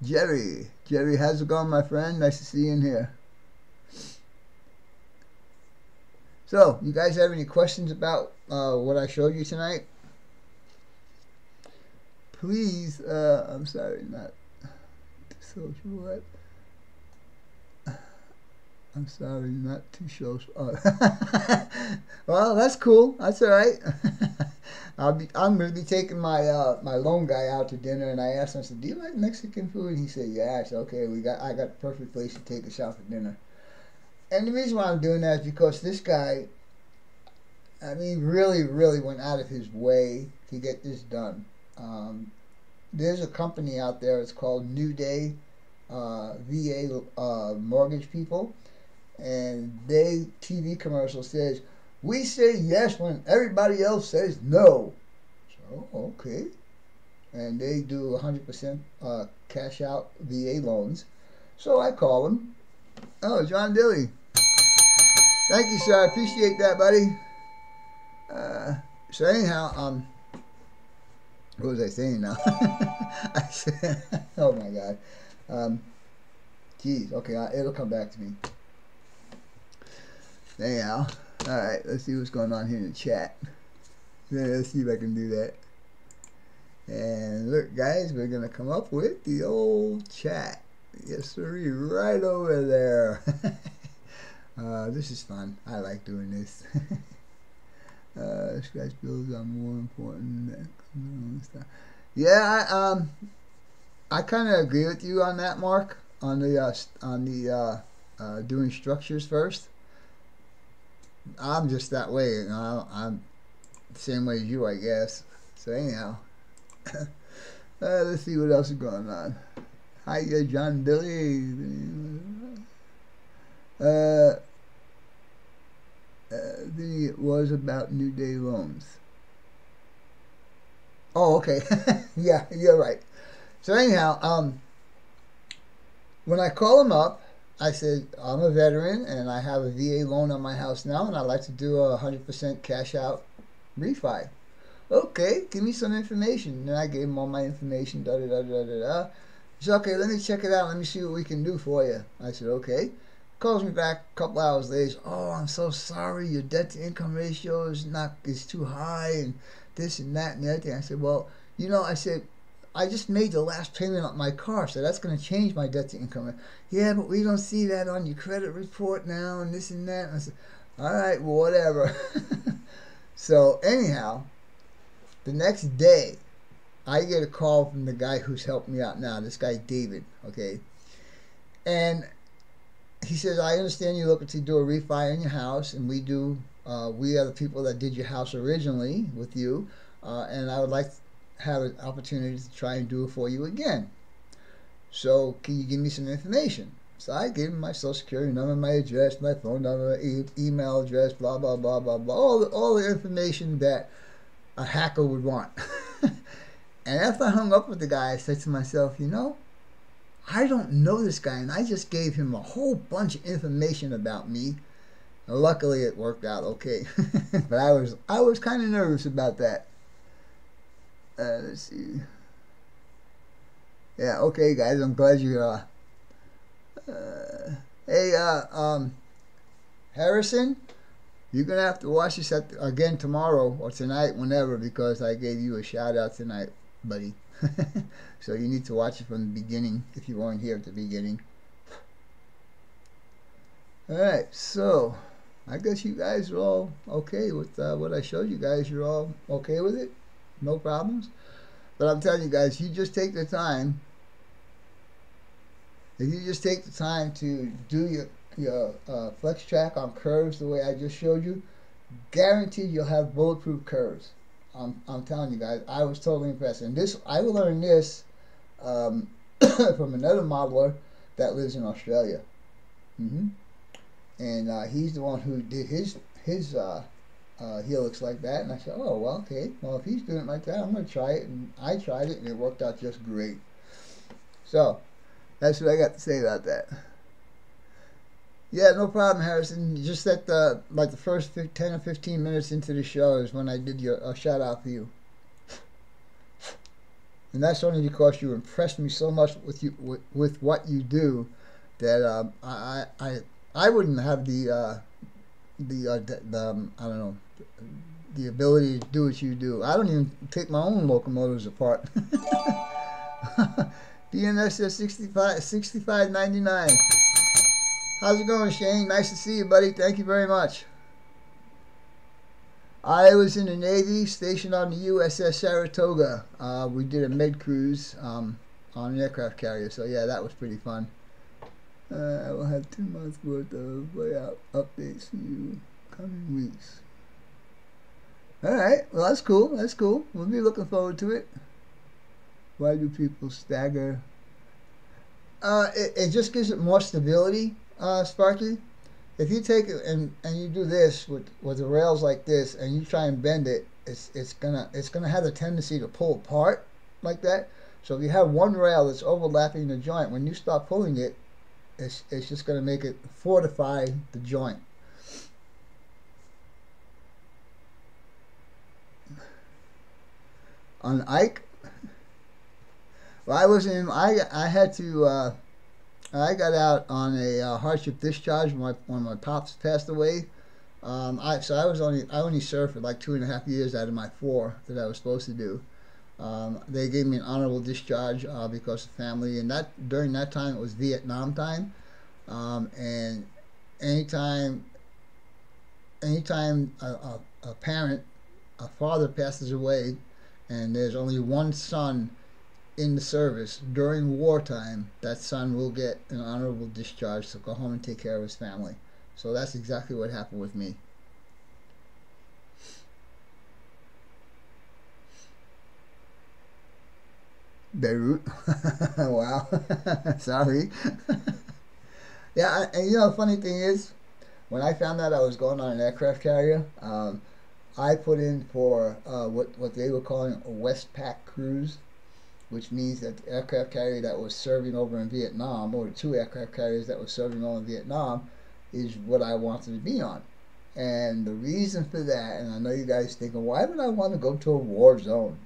Jerry, how's it going, my friend? Nice to see you in here. So, you guys have any questions about what I showed you tonight? Please, I'm sorry, not social what? I'm sorry, not too social. Oh. Well, that's cool. That's all right. I'm going to be taking my my lone guy out to dinner, and I asked him, I said, "Do you like Mexican food?" And he said, "Yeah." I said, "Okay, I got the perfect place to take us out for dinner." And the reason why I'm doing that is because this guy, I mean, really went out of his way to get this done. There's a company out there, it's called New Day VA Mortgage People, and they TV commercial says, "We say yes when everybody else says no." So, okay. And they do 100% cash out VA loans. So I call them. Oh, John Dilly. Thank you, sir. I appreciate that, buddy. So anyhow, what was I saying now? I said, oh my God. Geez, okay, it'll come back to me. Anyhow, alright, let's see what's going on here in the chat. Yeah, let's see if I can do that. And look, guys, we're going to come up with the old chat. Yes, sir, right over there. This is fun. I like doing this. Scratch bills are more important than stuff. Yeah, I kind of agree with you on that, Mark. On the doing structures first. I'm just that way. You know, I'm the same way as you, I guess. So anyhow, let's see what else is going on. Hi, John Billy. Vinny was about New Day loans. Oh, okay. Yeah, you're right. So anyhow, when I call him up, I said, I'm a veteran and I have a VA loan on my house now, and I'd like to do a 100% cash out refi. Okay, give me some information. And I gave him all my information, He said, okay, let me check it out. Let me see what we can do for you. I said, okay. Calls me back a couple hours later. Oh, I'm so sorry. Your debt to income ratio is too high, and this and that and the other thing. I said, well, you know, I said, I just made the last payment on my car, so that's going to change my debt to income. Yeah, but we don't see that on your credit report now, and this and that. And I said, all right, well, whatever. So anyhow, the next day, I get a call from the guy who's helping me out now, this guy David, okay? And he says, I understand you're looking to do a refi in your house, and we do. We are the people that did your house originally with you, and I would like to have an opportunity to try and do it for you again. So can you give me some information? So I gave him my social security number, my address, my phone number, email address, blah, blah, blah, blah, blah, all the information that a hacker would want. And after I hung up with the guy, I said to myself, you know, I don't know this guy, and I just gave him a whole bunch of information about me Luckily, it worked out okay. But I was kind of nervous about that. Let's see. Yeah, okay, guys. I'm glad you. Hey, Harrison, you're gonna have to watch this again tomorrow or tonight, whenever, because I gave you a shout out tonight, buddy. So you need to watch it from the beginning if you weren't here at the beginning. All right, so I guess you guys are all okay with what I showed you guys. You're all okay with it, no problems. But I'm telling you guys, you just take the time. If you just take the time to do your flex track on curves the way I just showed you, guaranteed you'll have bulletproof curves. I'm telling you guys, I was totally impressed. And this, I learned this from another modeler that lives in Australia. And he's the one who did his helix like that. And I said, oh, well, okay. Well, if he's doing it like that, I'm going to try it. And I tried it, and it worked out just great. So that's what I got to say about that. Yeah, no problem, Harrison. Just at like the first 10 or 15 minutes into the show is when I did a shout out for you. And that's only because you impressed me so much with what you do that I wouldn't have the I don't know, the ability to do what you do. I don't even take my own locomotives apart. DNSS 6599. How's it going, Shane? Nice to see you, buddy. Thank you very much. I was in the Navy, stationed on the USS Saratoga. We did a med cruise on an aircraft carrier, so yeah, that was pretty fun. I will have 2 months worth of layout updates for you coming weeks. Alright, well, that's cool. That's cool. We'll be looking forward to it. Why do people stagger? It just gives it more stability, Sparky. If you take it and you do this with the rails like this, and you try and bend it, it's gonna have a tendency to pull apart like that. So if you have one rail that's overlapping the joint, when you start pulling it, it's just gonna make it fortify the joint. On Ike, well, I had to. I got out on a hardship discharge when my pops passed away. I only served for like 2.5 years out of my 4 that I was supposed to do. They gave me an honorable discharge because of family, and that during that time it was Vietnam time. And anytime a parent, a father passes away, and there's only one son in the service during wartime, that son will get an honorable discharge to go home and take care of his family. So that's exactly what happened with me. Beirut. Wow. Sorry. Yeah, and you know, the funny thing is, when I found out I was going on an aircraft carrier, I put in for what they were calling a Westpac cruise, which means that the aircraft carrier that was serving over in Vietnam, or the 2 aircraft carriers that were serving over in Vietnam, is what I wanted to be on. And the reason for that, and I know you guys thinking, why would I want to go to a war zone?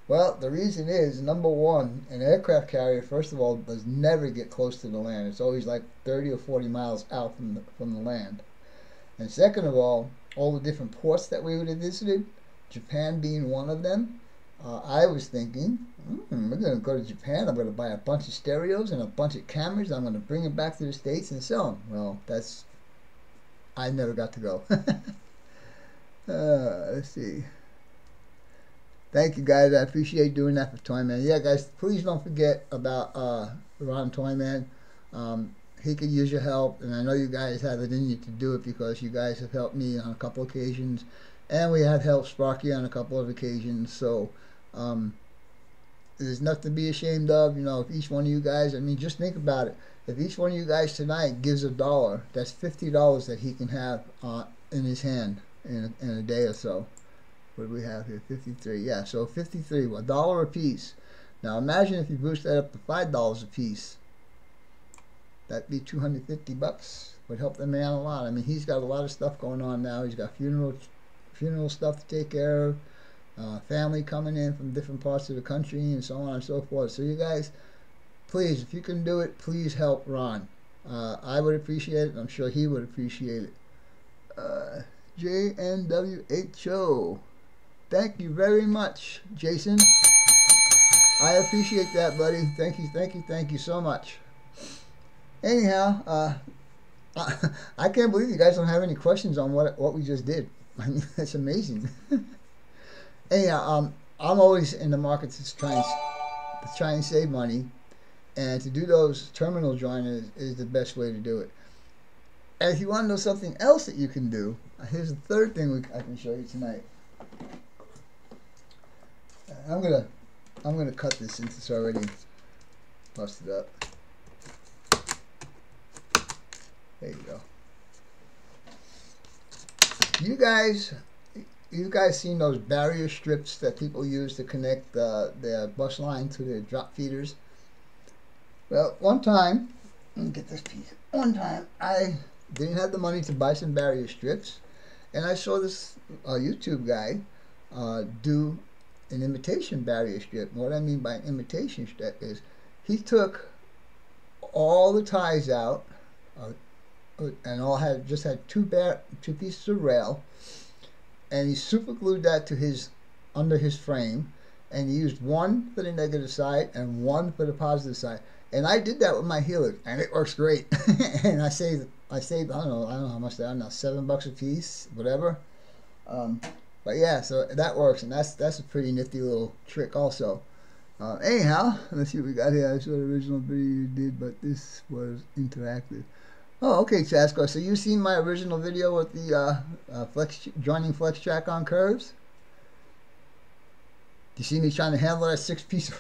Well, the reason is, number one, an aircraft carrier, first of all, does never get close to the land. It's always like 30 or 40 miles out from the land. And second of all the different ports that we would have visited, Japan being one of them, I was thinking, we're going to go to Japan, I'm going to buy a bunch of stereos and a bunch of cameras, I'm going to bring them back to the States and sell them. Well, I never got to go. Let's see. Thank you, guys. I appreciate doing that for Toyman. Yeah, guys, please don't forget about Ron Toyman. He could use your help, and I know you guys have it in you to do it because you guys have helped me on a couple occasions, and we have helped Sparky on a couple of occasions. So there's nothing to be ashamed of. You know, if each one of you guys, I mean, just think about it. If each one of you guys tonight gives $1, that's $50 that he can have in his hand in a day or so. What do we have here? 53. Yeah, so 53, $1 a piece. Now imagine if you boost that up to $5 a piece. That'd be $250. Would help the man a lot. I mean, he's got a lot of stuff going on now. He's got funeral stuff to take care of, family coming in from different parts of the country, and so on and so forth. So you guys, please, if you can do it, please help Ron. I would appreciate it, and I'm sure he would appreciate it. JNWHO. Thank you very much, Jason. I appreciate that, buddy. Thank you so much. Anyhow, I can't believe you guys don't have any questions on what we just did. I mean, that's amazing. Anyhow, I'm always in the market to try and save money, and to do those terminal joiners is the best way to do it. And if you want to know something else that you can do, here's the third thing I can show you tonight. I'm gonna cut this since it's already busted up. There you go. You guys seen those barrier strips that people use to connect their bus line to their drop feeders? Well, one time, let me get this piece. One time, I didn't have the money to buy some barrier strips, and I saw this YouTube guy do an imitation barrier strip. And what I mean by an imitation strip is he took all the ties out, and just had two pieces of rail, and he super glued that to under his frame, and he used one for the negative side and one for the positive side. And I did that with my helix, and it works great. And I saved I don't know how much they are now, $7 a piece, whatever. But yeah, so that works, and that's a pretty nifty little trick also. Anyhow, let's see what we got here. I saw the original video you did, but this was interactive. Oh, okay, Chasco. So you seen my original video with the joining flex track on curves? You see me trying to handle that 6-piece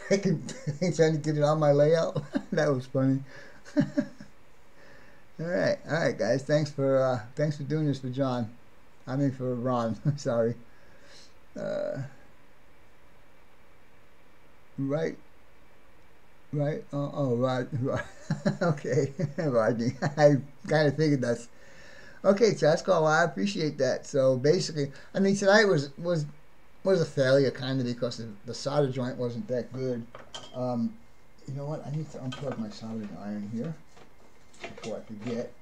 freaking thing, trying to get it on my layout? That was funny. All right, guys. Thanks for doing this for John. I mean for Ron. Sorry. Right. Oh, Rod. Okay, Rodney. I kind of figured that's okay. Chasco, well, I appreciate that. So basically, I mean, tonight was a failure, kind of, because the solder joint wasn't that good. You know what? I need to unplug my soldering iron here before I forget.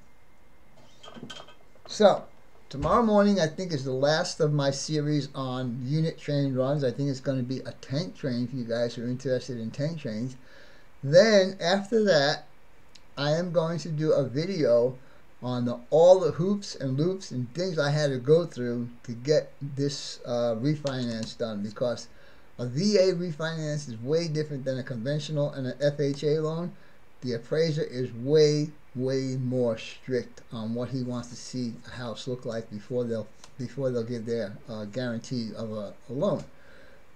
So tomorrow morning, I think, is the last of my series on unit train runs. I think it's going to be a tank train for you guys who are interested in tank trains. Then after that, I am going to do a video on all the hoops and loops and things I had to go through to get this refinance done, because a VA refinance is way different than a conventional and an FHA loan. The appraiser is way more strict on what he wants to see a house look like before they'll give their guarantee of a loan.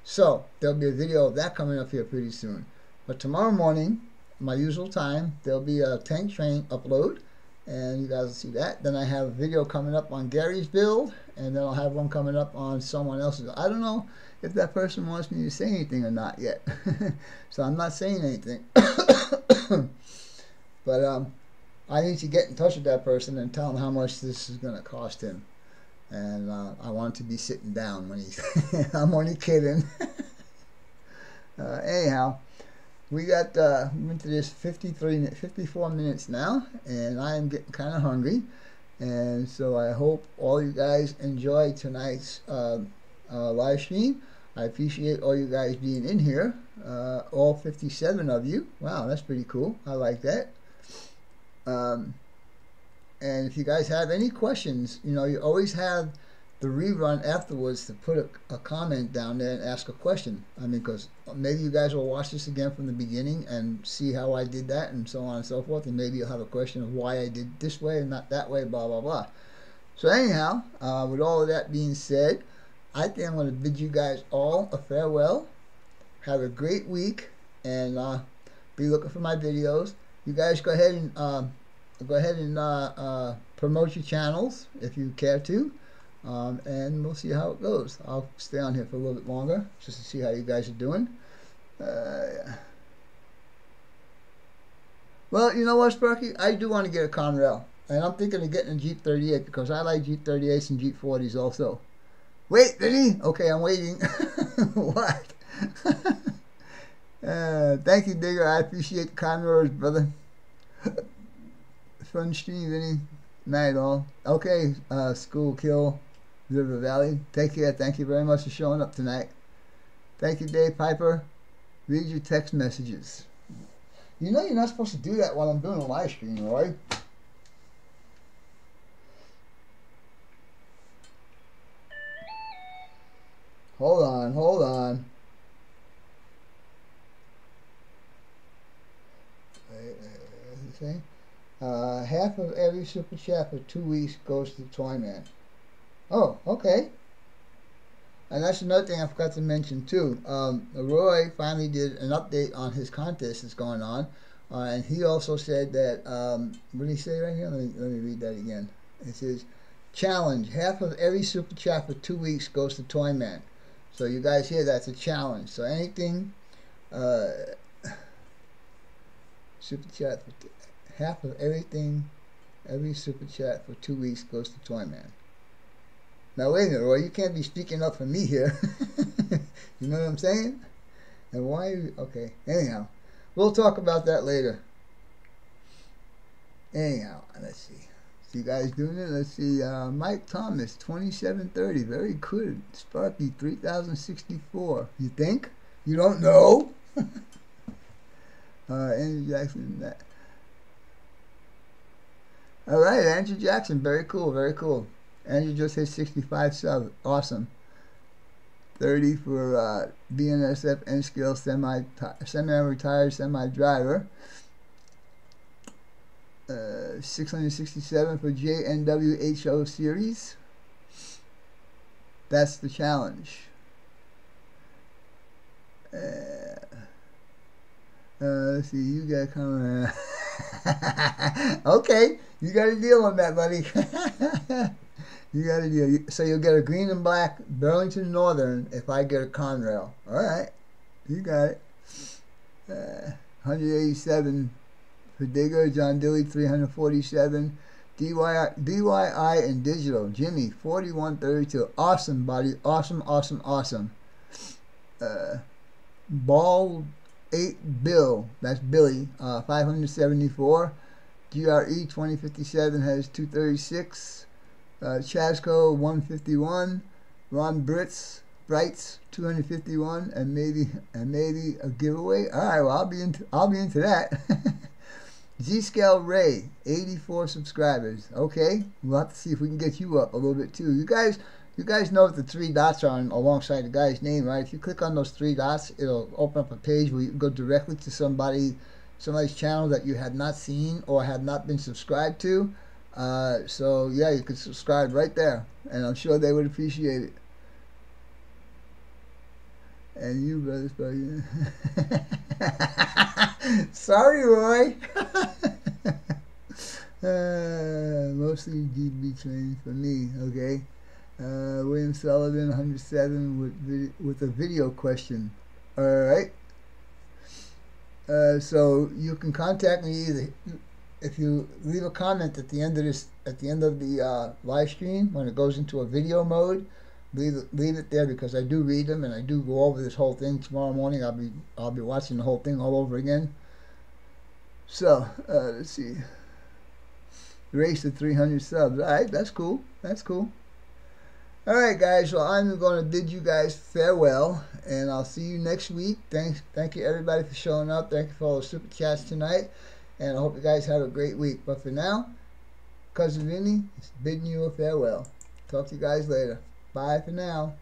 So there'll be a video of that coming up here pretty soon. But tomorrow morning, my usual time, there'll be a tank train upload, and you guys will see that. Then I have a video coming up on Gary's build, and then I'll have one coming up on someone else's. I don't know if that person wants me to say anything or not yet. So I'm not saying anything. But I need to get in touch with that person and tell him how much this is going to cost him. And I want to be sitting down when he's... I'm only kidding. Anyhow, we got into this 54 minutes now, and I am getting kind of hungry. And so I hope all you guys enjoyed tonight's live stream. I appreciate all you guys being in here, all 57 of you. Wow, that's pretty cool. I like that. And if you guys have any questions, you know, you always have the rerun afterwards to put a comment down there and ask a question. I mean, because maybe you guys will watch this again from the beginning and see how I did that and so on and so forth, and maybe you'll have a question of why I did this way and not that way, blah, blah, blah. So anyhow, with all of that being said, I think I'm going to bid you guys all a farewell. Have a great week, and be looking for my videos. You guys go ahead and promote your channels if you care to, and we'll see how it goes. I'll stay on here for a little bit longer just to see how you guys are doing. Well, you know what, Sparky? I do want to get a Conrail. And I'm thinking of getting a Jeep 38 because I like Jeep 38s and Jeep 40s also. Wait, Vinny? Okay, I'm waiting. What? Thank you, Digger. I appreciate the kind words, brother. Fun stream, Vinny. Night all. Okay, School Kill, River Valley. Take care. Thank you very much for showing up tonight. Thank you, Dave Piper. Read your text messages. You know you're not supposed to do that while I'm doing a live stream, Roy. Hold on, hold on. Okay. Half of every super chat for 2 weeks goes to Toyman. Oh, okay. And that's another thing I forgot to mention too. Roy finally did an update on his contest that's going on, and he also said that. What did he say right here? Let me read that again. It says, "Challenge: half of every super chat for 2 weeks goes to Toyman." So you guys hear that's a challenge. So anything, super chat for half of everything, every super chat for 2 weeks goes to Toyman. Now wait a minute, Roy, you can't be speaking up for me here. You know what I'm saying? And why? Okay. Anyhow, we'll talk about that later. Anyhow, let's see. You guys doing it? Let's see. Mike Thomas, 2730. Very good. Sparky, 3064. You think? You don't know? Andrew Jackson. That. All right, Andrew Jackson. Very cool. Very cool. Andrew just hit 65 subs. Awesome. 30 for BNSF N-Skill semi-retired semi-driver. 667 for JNWHO series. That's the challenge. Let's see, you got coming. Okay, you got a deal on that, buddy. You got a deal. So you'll get a green and black Burlington Northern if I get a Conrail. All right, you got it. 187 for Digger. John Dilly, 347. DYI and Digital. Jimmy, 4132. Awesome, buddy. Awesome, awesome, awesome. Ball 8 Bill. That's Billy. 574. GRE 2057 has 236. Chasco 151. Ron Brights 251, and maybe a giveaway. All right, well I'll be into that. Z-Scale Ray, 84 subscribers. Okay, we'll have to see if we can get you up a little bit too. You guys know what the 3 dots are alongside the guy's name, right? If you click on those 3 dots, it'll open up a page where you can go directly to somebody's channel that you had not seen or had not been subscribed to. So yeah, you can subscribe right there, and I'm sure they would appreciate it. And you, brothers, sorry, Roy. Mostly GB training for me. Okay. William Sullivan, 107 with a video question. All right. So you can contact me either if you leave a comment at the end of the live stream when it goes into a video mode. Leave it there, because I do read them and I do go over this whole thing. Tomorrow morning I'll be watching the whole thing all over again. So let's see. Race to 300 subs. All right, that's cool. That's cool. All right, guys. So I'm going to bid you guys farewell, and I'll see you next week. Thank you everybody for showing up. Thank you for all the super chats tonight, and I hope you guys have a great week. But for now, Cousin Vinny is bidding you a farewell. Talk to you guys later. Bye for now.